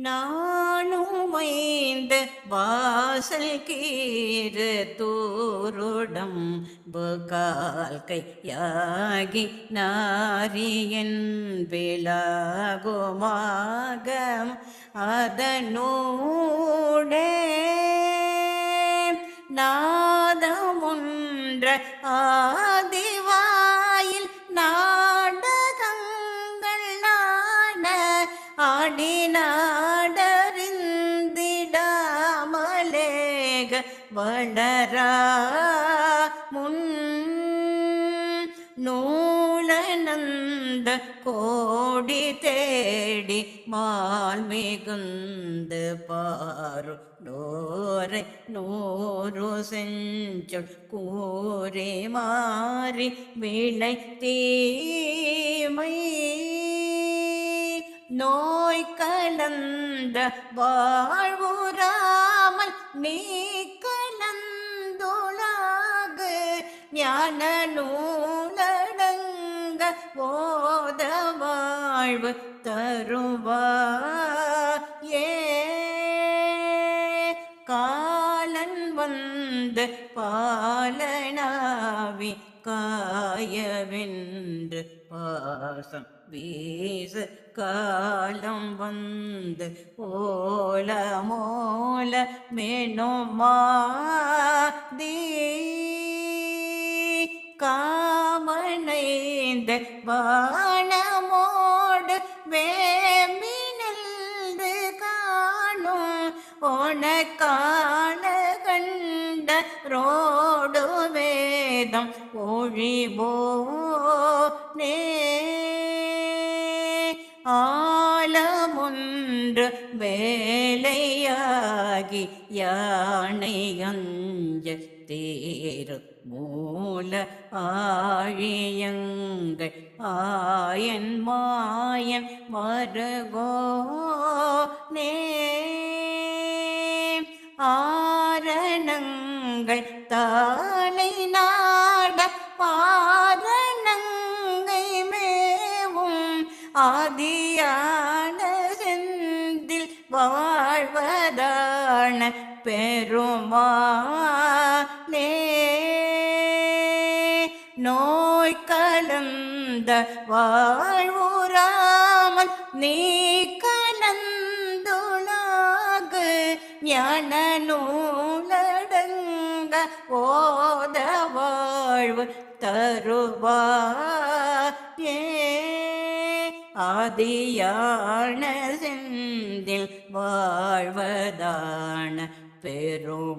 நானுமைந்த வாசல் கீறு தூருடம் புகால் கையாகி நாரியன் விலாகுமாகம் அதனூடே நாதமுன்ற ஆதிவாயில் நாடகங்கள் நாட ஆடினாடறிந்திடாமலேக வளரா முன் நூலனந்த கோடி தேடி மால் மிகுந்து பாரு நோரை நூறு செஞ்சொல் கூறி மாறி வினை தீமை நோய் கலந்த வாழ்வுராமல் நீ கலந்துளாகு ஞான நூலடங்க போத வாழ்வு தருவாயே காலன் வந்து பாலனாவி காயவென்று பாசம் வீச காலம் வந்து ஓல மோல மெனுமாதி காமனைந்த வானமோடு வேமினல்து காணும் ஓனக்கான கண்ட ரோடு வேதம் ஒழிபோனே ஆலமுன்று வேலையாகி யானை அஞ்ச தேரு மூல ஆழியங்கள் ஆயன் மாயன் மருகோனே ஆரணங்கள் தாளை நாட பாரணங்கை மேவும் ஆதியான செந்தில் வாழ்வதான பெருமானே நோய் கலந்த வாழ்வுராமல் நீ கலந்துளாகு ஞான நூலடங்க ஓத வாழ்வு தருவாயே ஆதியான செந்தில் வாழ்வதான பெருமாளே.